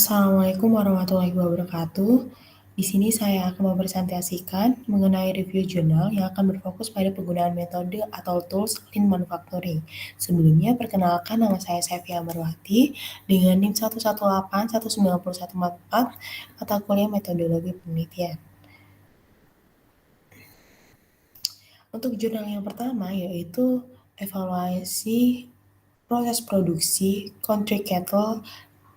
Assalamualaikum warahmatullahi wabarakatuh. Di sini saya akan mempresentasikan mengenai review jurnal yang akan berfokus pada penggunaan metode atau tools Lean Manufacturing. Sebelumnya, perkenalkan nama saya Sevia Marwati dengan NIM 118194144 mata kuliah metodologi penelitian. Untuk jurnal yang pertama yaitu evaluasi proses produksi country cattle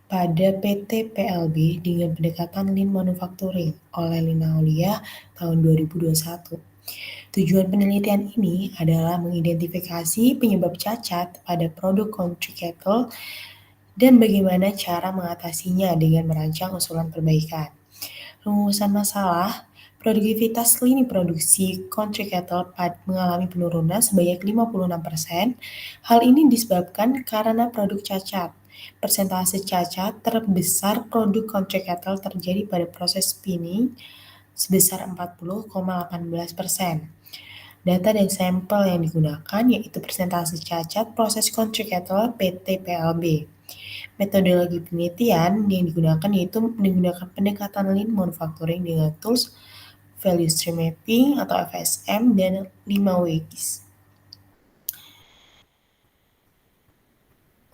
pada PT PLB dengan pendekatan Lean Manufacturing oleh Lina Aulia tahun 2021. Tujuan penelitian ini adalah mengidentifikasi penyebab cacat pada produk country cattle dan bagaimana cara mengatasinya dengan merancang usulan perbaikan. Rumusan masalah, produktivitas lini produksi country cattle mengalami penurunan sebanyak 56%. Hal ini disebabkan karena produk cacat. Persentase cacat terbesar produk country cattle terjadi pada proses spinning sebesar 40,18%. Data dan sampel yang digunakan yaitu persentase cacat proses country cattle PT PLB. Metodologi penelitian yang digunakan yaitu menggunakan pendekatan Lean Manufacturing dengan tools Value Stream Mapping atau FSM dan 5 ways.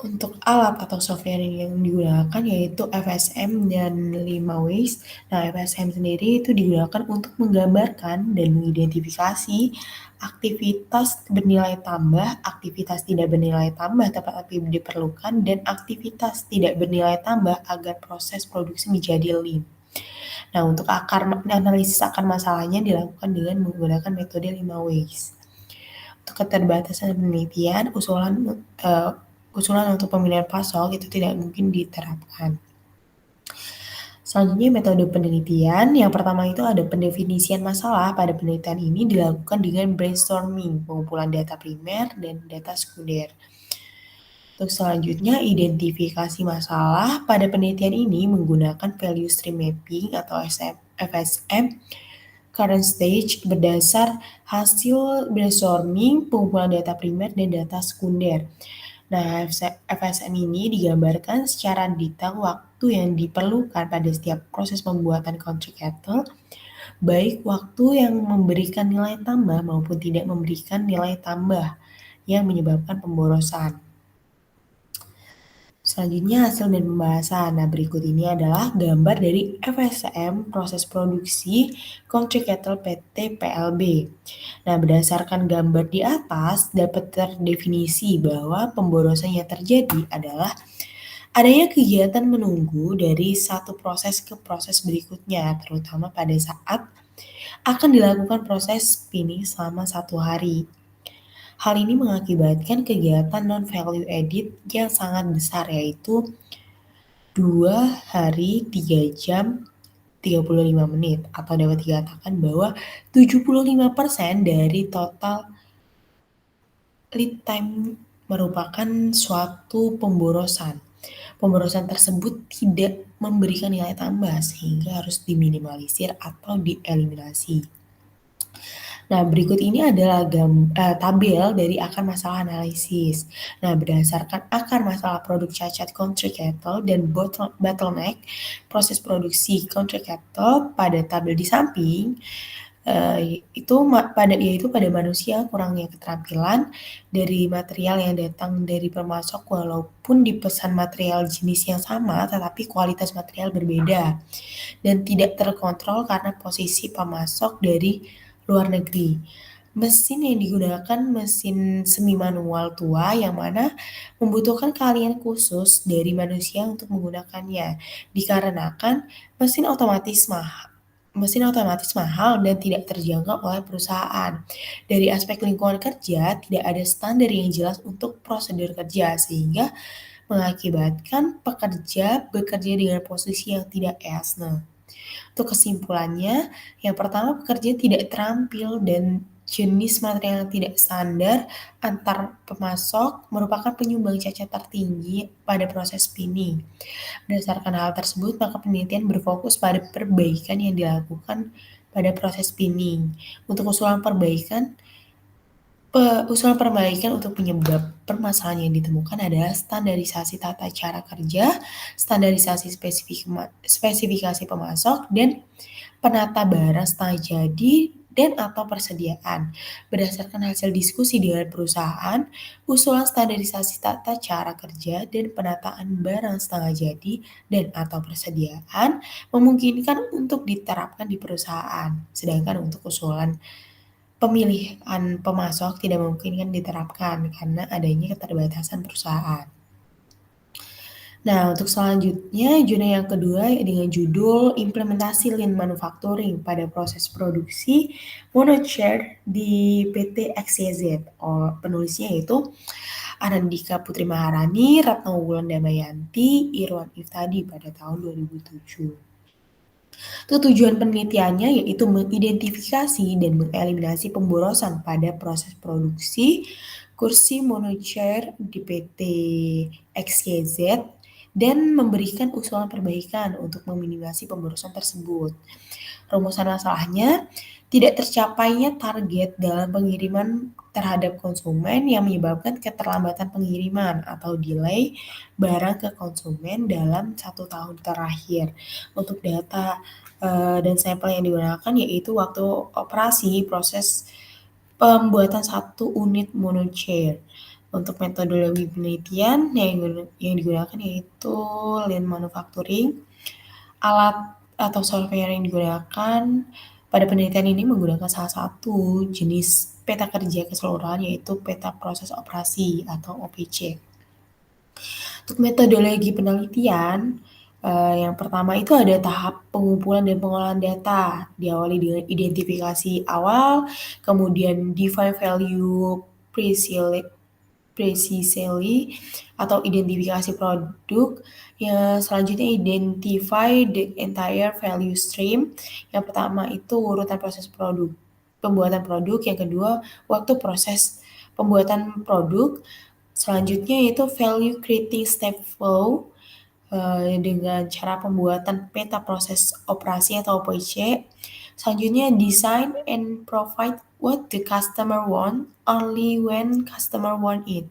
Untuk alat atau software yang digunakan yaitu FSM dan 5 ways. Nah, FSM sendiri itu digunakan untuk menggambarkan dan mengidentifikasi aktivitas bernilai tambah, aktivitas tidak bernilai tambah tetapi diperlukan, dan aktivitas tidak bernilai tambah agar proses produksi menjadi lean. Nah, untuk analisis akar masalahnya dilakukan dengan menggunakan metode 5 ways. Untuk keterbatasan penelitian, usulan untuk pemilihan pasok itu tidak mungkin diterapkan. Selanjutnya metode penelitian, yang pertama itu ada pendefinisian masalah. Pada penelitian ini dilakukan dengan brainstorming, pengumpulan data primer dan data sekunder. Untuk selanjutnya, identifikasi masalah. Pada penelitian ini menggunakan value stream mapping atau FSM current stage berdasar hasil brainstorming, pengumpulan data primer dan data sekunder. Nah, FSM ini digambarkan secara detail waktu yang diperlukan pada setiap proses pembuatan country cattle, baik waktu yang memberikan nilai tambah maupun tidak memberikan nilai tambah yang menyebabkan pemborosan. Selanjutnya hasil dan pembahasan. Nah, berikut ini adalah gambar dari FSM proses produksi country cattle PT PLB. Nah, berdasarkan gambar di atas dapat terdefinisi bahwa pemborosan yang terjadi adalah adanya kegiatan menunggu dari satu proses ke proses berikutnya, terutama pada saat akan dilakukan proses spinning selama 1 hari. Hal ini mengakibatkan kegiatan non-value added yang sangat besar, yaitu 2 hari 3 jam 35 menit, atau dapat dikatakan bahwa 75% dari total lead time merupakan suatu pemborosan. Pemborosan tersebut tidak memberikan nilai tambah sehingga harus diminimalisir atau dieliminasi. Nah, berikut ini adalah tabel dari akar masalah analisis. Nah, berdasarkan akar masalah produk cacat country cattle dan bottleneck proses produksi country cattle pada tabel di samping, yaitu pada manusia kurangnya keterampilan dari material yang datang dari pemasok walaupun dipesan material jenis yang sama tetapi kualitas material berbeda dan tidak terkontrol karena posisi pemasok dari luar negeri. Mesin yang digunakan mesin semi manual tua yang mana membutuhkan keahlian khusus dari manusia untuk menggunakannya, dikarenakan mesin otomatis mahal dan tidak terjangkau oleh perusahaan. Dari aspek lingkungan kerja, tidak ada standar yang jelas untuk prosedur kerja, sehingga mengakibatkan pekerja bekerja dengan posisi yang tidak esne. Untuk kesimpulannya, yang pertama pekerja tidak terampil dan jenis material yang tidak standar antar pemasok merupakan penyumbang cacat tertinggi pada proses spinning. Berdasarkan hal tersebut, maka penelitian berfokus pada perbaikan yang dilakukan pada proses spinning. Untuk usulan perbaikan, Usulan perbaikan untuk penyebab permasalahan yang ditemukan adalah standarisasi tata cara kerja, standarisasi spesifikasi pemasok, dan penata barang setengah jadi dan atau persediaan. Berdasarkan hasil diskusi dengan perusahaan, usulan standarisasi tata cara kerja dan penataan barang setengah jadi dan atau persediaan memungkinkan untuk diterapkan di perusahaan. Sedangkan untuk usulan pemilihan pemasok tidak memungkinkan diterapkan karena adanya keterbatasan perusahaan. Nah, untuk selanjutnya, zona yang kedua dengan judul Implementasi Lean Manufacturing pada proses produksi monochair di PT XYZ. Penulisnya yaitu Anandika Putri Maharani, Ratna Wulan Damayanti, Irwan Iftadi pada tahun 2007. Tujuan penelitiannya yaitu mengidentifikasi dan mengeliminasi pemborosan pada proses produksi kursi monochair di PT XYZ dan memberikan usulan perbaikan untuk meminimasi pemborosan tersebut. Rumusan masalahnya, tidak tercapainya target dalam pengiriman terhadap konsumen yang menyebabkan keterlambatan pengiriman atau delay barang ke konsumen dalam 1 tahun terakhir. Untuk data dan sampel yang digunakan yaitu waktu operasi proses pembuatan 1 unit monochair. Untuk metodologi penelitian yang digunakan yaitu Lean Manufacturing. Alat atau software yang digunakan pada penelitian ini menggunakan salah satu jenis peta kerja keseluruhan yaitu peta proses operasi atau OPC. Untuk metodologi penelitian, yang pertama itu ada tahap pengumpulan dan pengolahan data, diawali dengan identifikasi awal, kemudian define value precisely atau identifikasi produk. Yang selanjutnya identify the entire value stream. Yang pertama itu urutan proses pembuatan produk. Yang kedua waktu proses pembuatan produk. Selanjutnya yaitu value creating step flow dengan cara pembuatan peta proses operasi atau OPC. Selanjutnya design and provide what the customer want only when customer want it.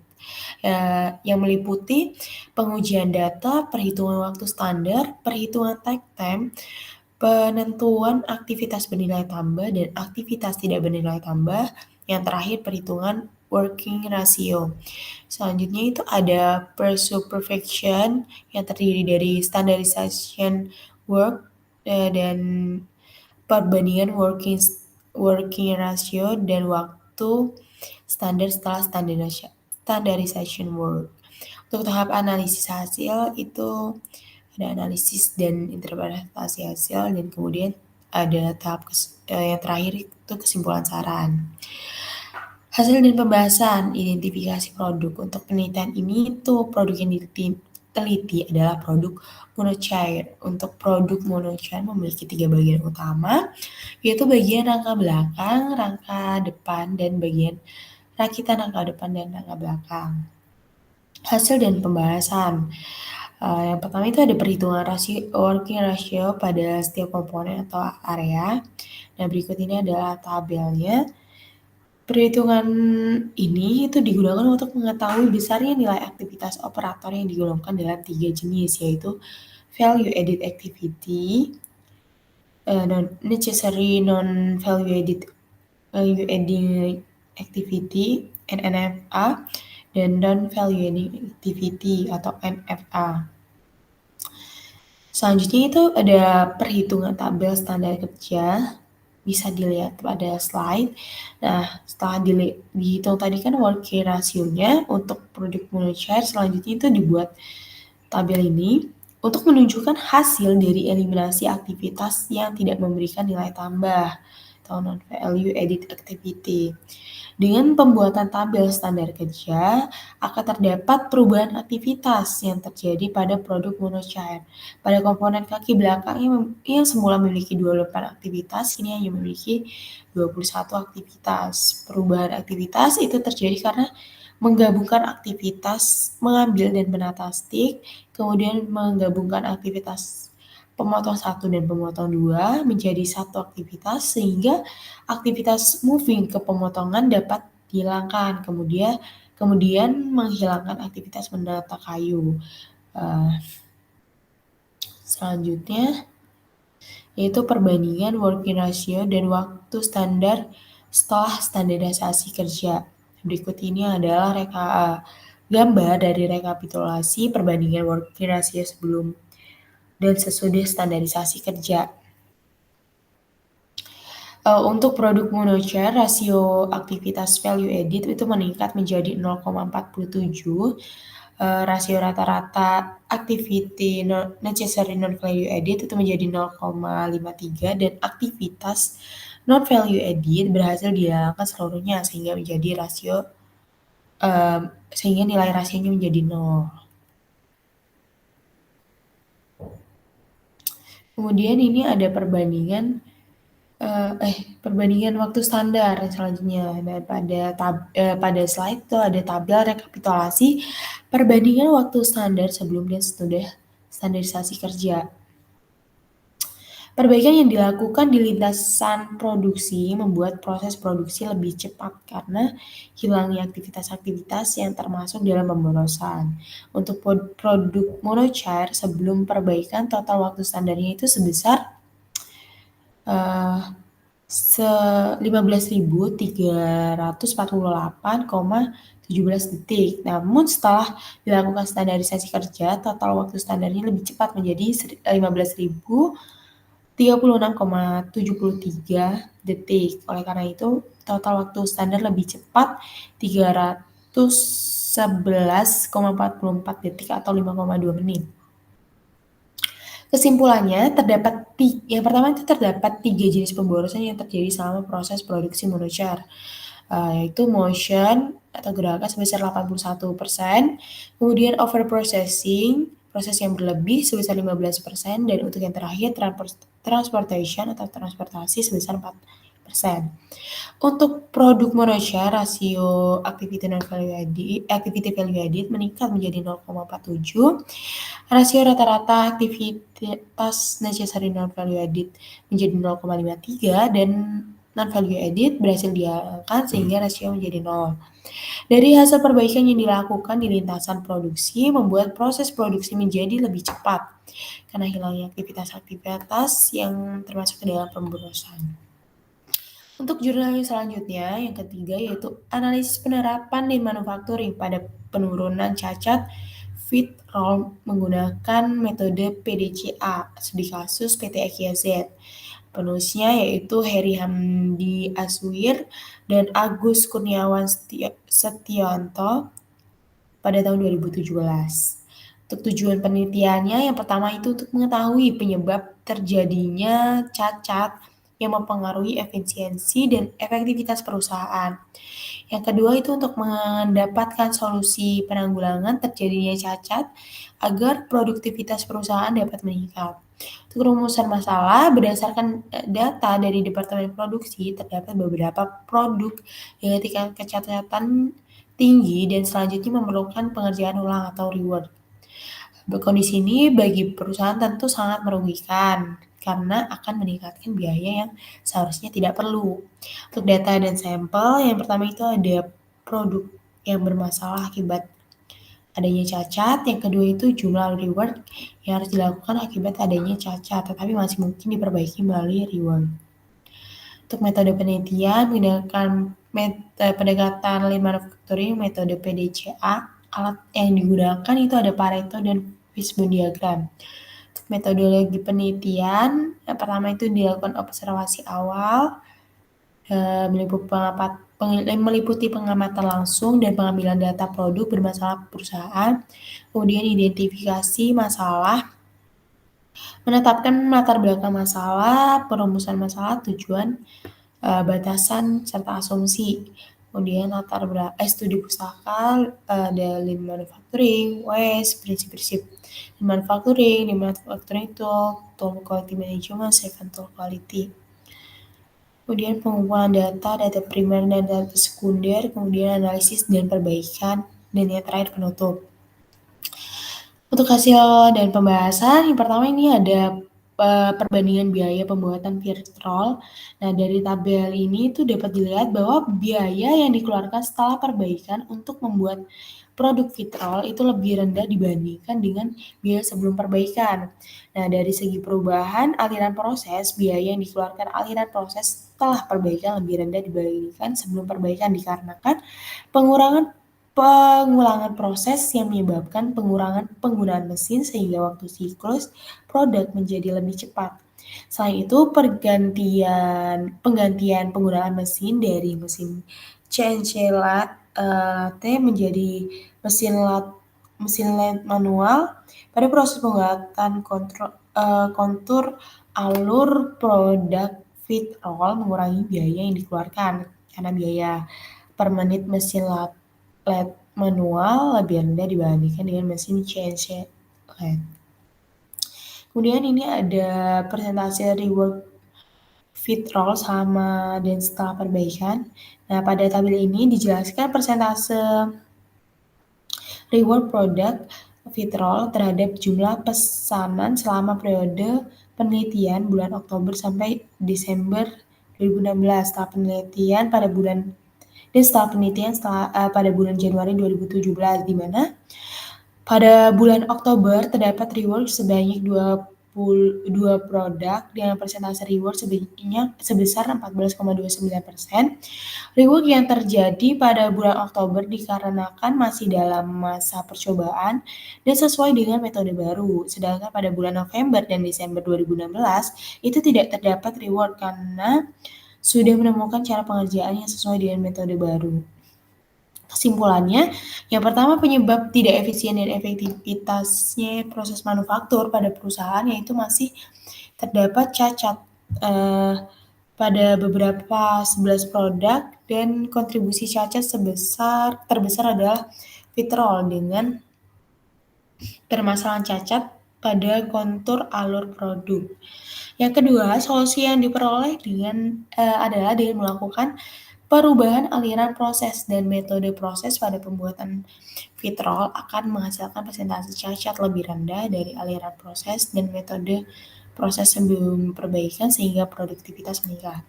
Yang meliputi pengujian data, perhitungan waktu standar, perhitungan take time, penentuan aktivitas bernilai tambah dan aktivitas tidak bernilai tambah. Yang terakhir perhitungan working ratio. Selanjutnya itu ada pursuit perfection yang terdiri dari standardization work dan perbandingan working ratio dan waktu standar setelah standardization work. Untuk tahap analisis hasil itu ada analisis dan interpretasi hasil dan kemudian ada tahap yang terakhir itu kesimpulan saran. Hasil dan pembahasan identifikasi produk. Untuk penelitian ini itu produk yang diteliti adalah produk monochair. Untuk produk monochair memiliki 3 bagian utama, yaitu bagian rangka belakang, rangka depan, dan bagian rakitan rangka depan dan rangka belakang. Hasil dan pembahasan. Yang pertama itu ada perhitungan working ratio pada setiap komponen atau area. Nah, berikut ini adalah tabelnya. Perhitungan ini itu digunakan untuk mengetahui besarnya nilai aktivitas operator yang digolongkan dalam 3 jenis, yaitu value added activity, non-necessary non-value adding activity, NNFA, dan non-value adding activity atau NFA. Selanjutnya itu ada perhitungan tabel standar kerja, bisa dilihat pada slide. Nah, setelah dihitung tadi kan working ratio-nya untuk produk monochair, selanjutnya itu dibuat tabel ini untuk menunjukkan hasil dari eliminasi aktivitas yang tidak memberikan nilai tambah atau non-value added activity. Dengan pembuatan tabel standar kerja, akan terdapat perubahan aktivitas yang terjadi pada produk monochair. Pada komponen kaki belakang yang semula memiliki 28 aktivitas, kini hanya memiliki 21 aktivitas. Perubahan aktivitas itu terjadi karena menggabungkan aktivitas mengambil dan menata stick, kemudian menggabungkan aktivitas pemotong 1 dan pemotong 2 menjadi satu aktivitas sehingga aktivitas moving ke pemotongan dapat dihilangkan. Kemudian menghilangkan aktivitas menata kayu. Selanjutnya yaitu perbandingan working ratio dan waktu standar setelah standarisasi kerja. Berikut ini adalah gambar dari rekapitulasi perbandingan working ratio sebelum dan sesudah standarisasi kerja. Untuk produk monocher, rasio aktivitas value added itu meningkat menjadi 0,47. Rasio rata-rata activity necessary non value added itu menjadi 0,53 dan aktivitas non value added berhasil dihilangkan seluruhnya sehingga nilai rasionya menjadi 0. Kemudian ini ada perbandingan waktu standar selanjutnya. Dan pada slide itu ada tabel rekapitulasi perbandingan waktu standar sebelum dan sesudah standarisasi kerja. Perbaikan yang dilakukan di lintasan produksi membuat proses produksi lebih cepat karena hilangnya aktivitas-aktivitas yang termasuk dalam pemborosan. Untuk produk monocher sebelum perbaikan total waktu standarnya itu sebesar 15.348,17 detik. Namun setelah dilakukan standarisasi kerja, total waktu standarnya lebih cepat menjadi 15.036,73 detik. Oleh karena itu, total waktu standar lebih cepat 311,44 detik atau 5,2 menit. Kesimpulannya, yang pertama itu terdapat 3 jenis pemborosan yang terjadi selama proses produksi monocher, yaitu motion atau gerakan sebesar 81%, kemudian over processing, proses yang berlebih sebesar 15%, dan untuk yang terakhir transportation atau transportasi sebesar 4%. Untuk produk monocher, rasio activity value added meningkat menjadi 0,47. Rasio rata-rata aktivitas necessary non-value added menjadi 0,53 dan non-value added berhasil dihilangkan sehingga rasio menjadi 0. Dari hasil perbaikan yang dilakukan di lintasan produksi membuat proses produksi menjadi lebih cepat karena hilangnya aktivitas-aktivitas yang termasuk ke dalam pemborosan. Untuk jurnal yang selanjutnya, yang ketiga yaitu analisis penerapan lean manufacturing pada penurunan cacat feed roll menggunakan metode PDCA di kasus PT EKZ. Penulisnya yaitu Heri Hamdi Aswir dan Agus Kurniawan Setianto pada tahun 2017. Untuk tujuan penelitiannya, yang pertama itu untuk mengetahui penyebab terjadinya cacat yang mempengaruhi efisiensi dan efektivitas perusahaan. Yang kedua itu untuk mendapatkan solusi penanggulangan terjadinya cacat agar produktivitas perusahaan dapat meningkat. Untuk rumusan masalah, berdasarkan data dari Departemen Produksi, terdapat beberapa produk dengan tingkat kecacatan tinggi dan selanjutnya memerlukan pengerjaan ulang atau rework. Kondisi ini bagi perusahaan tentu sangat merugikan karena akan meningkatkan biaya yang seharusnya tidak perlu. Untuk data dan sampel, yang pertama itu ada produk yang bermasalah akibat adanya cacat, yang kedua itu jumlah rework yang harus dilakukan akibat adanya cacat, tetapi masih mungkin diperbaiki melalui rework. Untuk metode penelitian, menggunakan pendekatan lean manufacturing, metode PDCA, alat yang digunakan itu ada Pareto dan Fishbone diagram. Untuk metodologi penelitian, yang pertama itu dilakukan observasi awal, meliputi pengamatan langsung dan pengambilan data produk bermasalah perusahaan, kemudian identifikasi masalah, menetapkan latar belakang masalah, perumusan masalah, tujuan, batasan, serta asumsi. Kemudian studi pustaka, ada lean manufacturing, waste, prinsip-prinsip lean manufacturing tool quality management, seven tool quality. Kemudian pengumpulan data primer dan data sekunder, kemudian analisis dan perbaikan, dan yang terakhir penutup. Untuk hasil dan pembahasan, yang pertama ini ada perbandingan biaya pembuatan vitrol. Nah, dari tabel ini itu dapat dilihat bahwa biaya yang dikeluarkan setelah perbaikan untuk membuat produk vitrol itu lebih rendah dibandingkan dengan biaya sebelum perbaikan. Nah, dari segi perubahan aliran proses, biaya yang dikeluarkan aliran proses setelah perbaikan lebih rendah dibandingkan sebelum perbaikan dikarenakan pengulangan proses yang menyebabkan pengurangan penggunaan mesin sehingga waktu siklus produk menjadi lebih cepat. Selain itu, penggantian penggunaan mesin dari mesin CNC latte menjadi mesin lathe manual pada proses pembuatan kontur alur produk vitrol mengurangi biaya yang dikeluarkan karena biaya per menit mesin lathe manual lebih rendah dibandingkan dengan mesin CNC lathe. Kemudian ini ada persentase rework vitrol sama dan setelah perbaikan. Nah, pada tabel ini dijelaskan persentase rework produk vitrol terhadap jumlah pesanan selama periode penelitian bulan Oktober sampai Desember 2016. Setelah penelitian pada bulan pada bulan Januari 2017, di mana pada bulan Oktober terdapat rework sebanyak 22 produk dengan persentase rework sebesar 14,29%. Rework yang terjadi pada bulan Oktober dikarenakan masih dalam masa percobaan dan sesuai dengan metode baru. Sedangkan pada bulan November dan Desember 2016 itu tidak terdapat rework karena sudah menemukan cara pengerjaan yang sesuai dengan metode baru. Kesimpulannya, yang pertama penyebab tidak efisien dan efektivitasnya proses manufaktur pada perusahaan yaitu masih terdapat cacat pada beberapa 11 produk dan kontribusi cacat terbesar adalah vitrol dengan permasalahan cacat pada kontur alur produk. Yang kedua, solusi yang diperoleh adalah dengan melakukan perubahan aliran proses dan metode proses pada pembuatan vitrol akan menghasilkan persentase cacat lebih rendah dari aliran proses dan metode proses sebelum perbaikan sehingga produktivitas meningkat.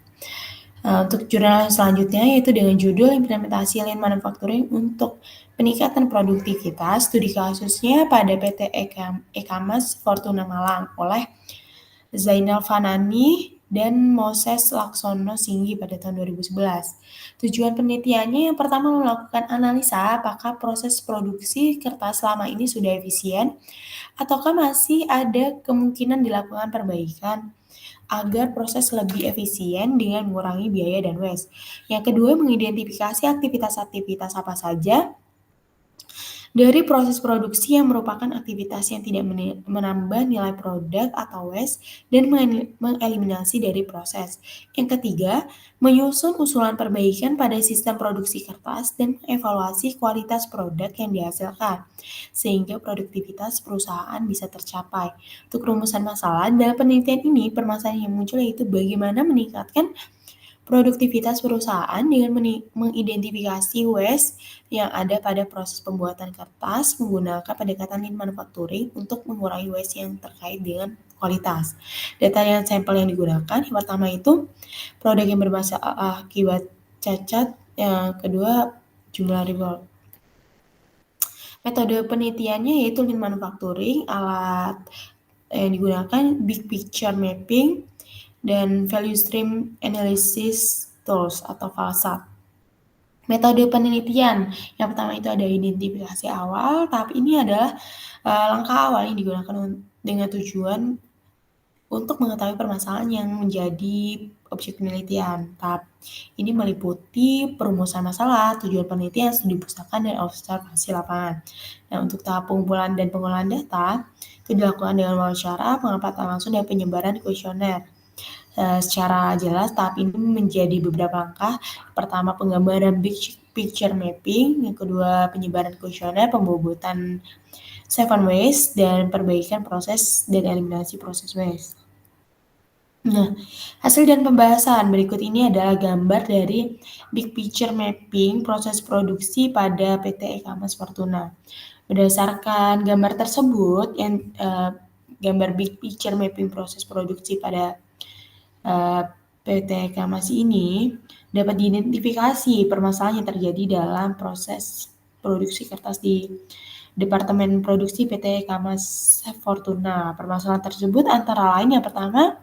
Nah, untuk jurnal selanjutnya yaitu dengan judul Implementasi Lean Manufacturing untuk Peningkatan Produktivitas, studi kasusnya pada PT Ekamas Fortuna Malang oleh Zainal Fanani dan Moses Laksono Singgi pada tahun 2011. Tujuan penelitiannya yang pertama melakukan analisa apakah proses produksi kertas selama ini sudah efisien ataukah masih ada kemungkinan dilakukan perbaikan agar proses lebih efisien dengan mengurangi biaya dan waste. Yang kedua, mengidentifikasi aktivitas-aktivitas apa saja dari proses produksi yang merupakan aktivitas yang tidak menambah nilai produk atau waste dan mengeliminasi dari proses. Yang ketiga, menyusun usulan perbaikan pada sistem produksi kertas dan mengevaluasi kualitas produk yang dihasilkan, sehingga produktivitas perusahaan bisa tercapai. Untuk rumusan masalah, dalam penelitian ini, permasalahan yang muncul yaitu bagaimana meningkatkan produktivitas perusahaan dengan mengidentifikasi waste yang ada pada proses pembuatan kertas menggunakan pendekatan lean manufacturing untuk mengurangi waste yang terkait dengan kualitas. Data yang sampel yang digunakan, yang pertama itu produk yang bermasalah akibat cacat, yang kedua jumlah rework. Metode penelitiannya yaitu lean manufacturing, alat yang digunakan big picture mapping, dan value stream analysis tools atau VALSAT. Metode penelitian yang pertama itu ada identifikasi awal. Tahap ini adalah langkah awal yang digunakan dengan tujuan untuk mengetahui permasalahan yang menjadi objek penelitian. Tahap ini meliputi perumusan masalah, tujuan penelitian, studi pustaka, dan observasi lapangan. Nah, untuk tahap pengumpulan dan pengolahan data itu dilakukan dengan wawancara, pengamatan langsung, dan penyebaran kuesioner. Secara jelas tahap ini menjadi beberapa langkah. Pertama, penggambaran big picture mapping, yang kedua penyebaran kuesioner, pembobotan 7 waste, dan perbaikan proses dan eliminasi proses waste. Nah, hasil dan pembahasan berikut ini adalah gambar dari big picture mapping proses produksi pada PT Ekamas Fortuna. Berdasarkan gambar tersebut yang gambar big picture mapping proses produksi pada PT Kamasi ini dapat diidentifikasi permasalahan yang terjadi dalam proses produksi kertas di Departemen Produksi PT Kamas Fortuna. Permasalahan tersebut antara lain yang pertama,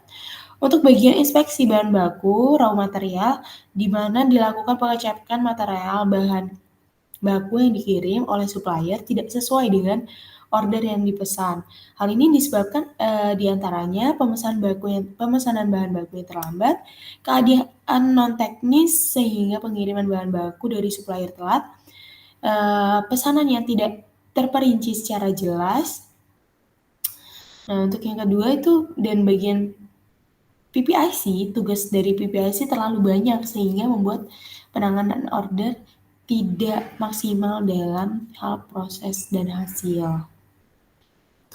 untuk bagian inspeksi bahan baku, raw material, di mana dilakukan pengecekan material bahan baku yang dikirim oleh supplier tidak sesuai dengan order yang dipesan. Hal ini disebabkan diantaranya pemesanan bahan baku yang terlambat, keadaan non teknis sehingga pengiriman bahan baku dari supplier telat, pesanan yang tidak terperinci secara jelas. Nah, untuk yang kedua itu dan bagian PPIC, tugas dari PPIC terlalu banyak sehingga membuat penanganan order tidak maksimal dalam hal proses dan hasil.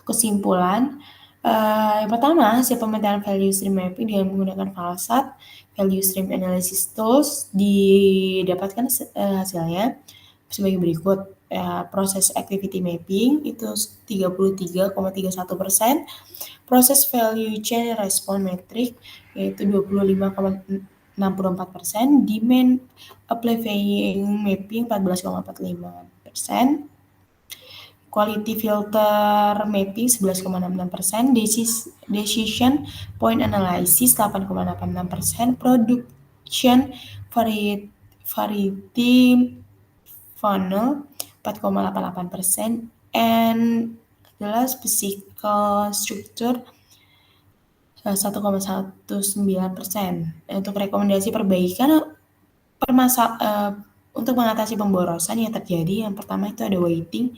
Kesimpulan, yang pertama, hasil pemetaan value stream mapping dengan menggunakan Falsat Value Stream Analysis Tools didapatkan hasilnya sebagai berikut. Proses activity mapping itu 33,31%, proses value chain response metric yaitu 25,64%, demand amplifying mapping 14,45%, quality filter mapping 11,66%, decision point analysis 8,86%, production variety funnel 4,88%, and adalah physical structure 1,19%. Untuk rekomendasi perbaikan untuk mengatasi pemborosan yang terjadi, yang pertama itu ada waiting,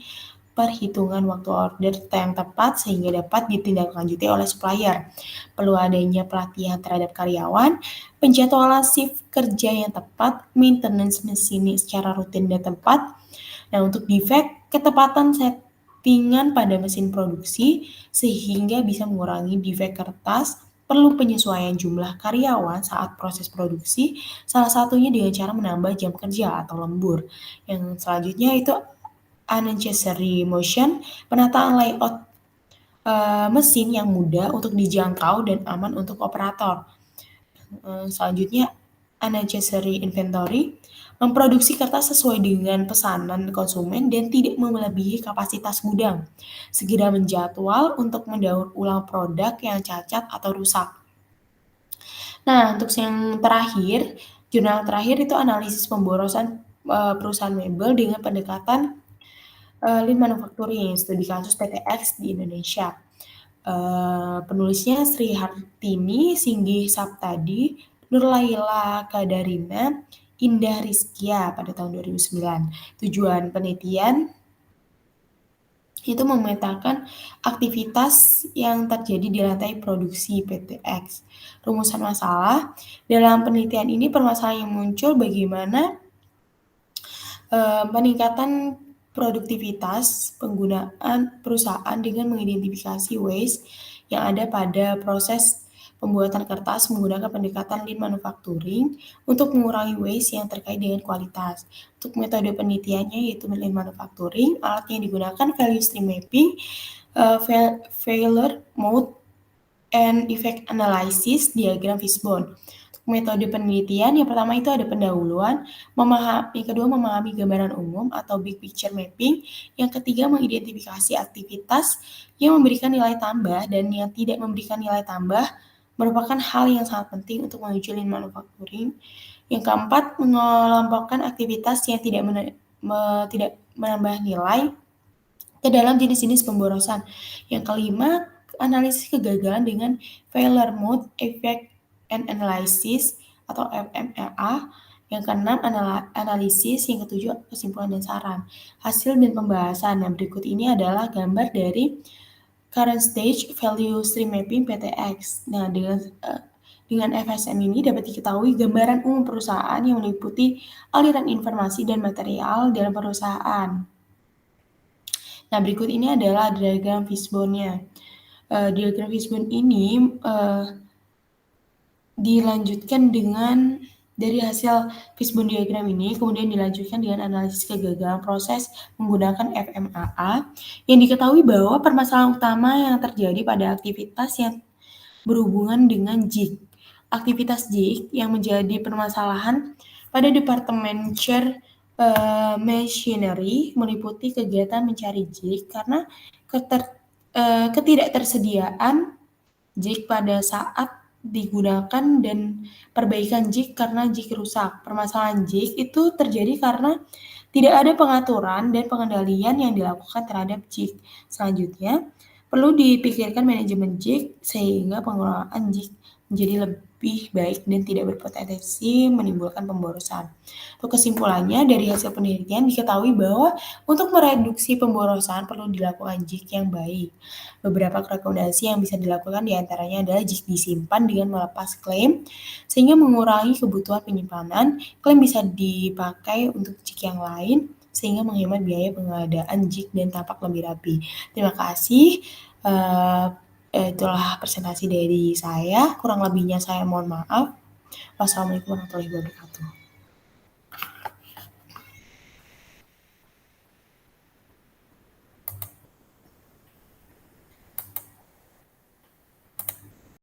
perhitungan waktu order yang tepat sehingga dapat ditindaklanjuti oleh supplier. Perlu adanya pelatihan terhadap karyawan, penjadwalan shift kerja yang tepat, maintenance mesin secara rutin dan tepat. Nah, untuk defect, ketepatan settingan pada mesin produksi sehingga bisa mengurangi defect kertas, perlu penyesuaian jumlah karyawan saat proses produksi, salah satunya dengan cara menambah jam kerja atau lembur. Yang selanjutnya itu unnecessary motion, penataan layout mesin yang mudah untuk dijangkau dan aman untuk operator. Selanjutnya, unnecessary inventory, memproduksi kertas sesuai dengan pesanan konsumen dan tidak melebihi kapasitas gudang. Segera menjadwal untuk mendaur ulang produk yang cacat atau rusak. Nah, untuk yang terakhir, jurnal terakhir itu analisis pemborosan perusahaan mebel dengan pendekatan lean manufacturing, studi kasus PTX di Indonesia. Penulisnya Sri Hartini, Singgih Saptadi, Nurlaila Kadarina, Indah Rizkia pada tahun 2009. Tujuan penelitian itu memetakan aktivitas yang terjadi di lantai produksi PTX. Rumusan masalah, dalam penelitian ini permasalahan yang muncul bagaimana peningkatan produktivitas penggunaan perusahaan dengan mengidentifikasi waste yang ada pada proses pembuatan kertas menggunakan pendekatan lean manufacturing untuk mengurangi waste yang terkait dengan kualitas. Untuk metode penelitiannya yaitu lean manufacturing, alat yang digunakan value stream mapping, failure mode, and effect analysis, diagram fishbone. Metode penelitian yang pertama itu ada pendahuluan, yang kedua memahami gambaran umum atau big picture mapping, yang ketiga mengidentifikasi aktivitas yang memberikan nilai tambah dan yang tidak memberikan nilai tambah merupakan hal yang sangat penting untuk menuju lean manufacturing. Yang keempat, mengelompokkan aktivitas yang tidak menambah nilai ke dalam jenis-jenis pemborosan. Yang kelima, analisis kegagalan dengan failure mode, effect and analysis atau FMLA. Yang keenam, analisis. Yang ketujuh, kesimpulan dan saran. Hasil dan pembahasan. Yang berikut ini adalah gambar dari current stage value stream mapping PTX. Nah, dengan FSM ini dapat diketahui gambaran umum perusahaan yang meliputi aliran informasi dan material dalam perusahaan. Nah, berikut ini adalah diagram fishbone-nya. Diagram fishbone ini dilanjutkan dengan Dari hasil fishbone diagram ini kemudian dilanjutkan dengan analisis kegagalan proses menggunakan FMAA yang diketahui bahwa permasalahan utama yang terjadi pada aktivitas yang berhubungan dengan jig. Aktivitas jig yang menjadi permasalahan pada Departemen Chair Machinery meliputi kegiatan mencari jig karena ketidaktersediaan jig pada saat digunakan dan perbaikan jig karena jig rusak. Permasalahan jig itu terjadi karena tidak ada pengaturan dan pengendalian yang dilakukan terhadap jig. Selanjutnya, perlu dipikirkan manajemen jig sehingga pengelolaan jig menjadi lebih baik dan tidak berpotensi menimbulkan pemborosan. Untuk kesimpulannya, dari hasil penelitian diketahui bahwa untuk mereduksi pemborosan perlu dilakukan jig yang baik. Beberapa rekomendasi yang bisa dilakukan diantaranya adalah jika disimpan dengan melepas klaim, sehingga mengurangi kebutuhan penyimpanan. Klaim bisa dipakai untuk jig yang lain, sehingga menghemat biaya pengadaan jig dan tampak lebih rapi. Terima kasih. Itulah presentasi dari saya. Kurang lebihnya saya mohon maaf. Wassalamualaikum warahmatullahi wabarakatuh.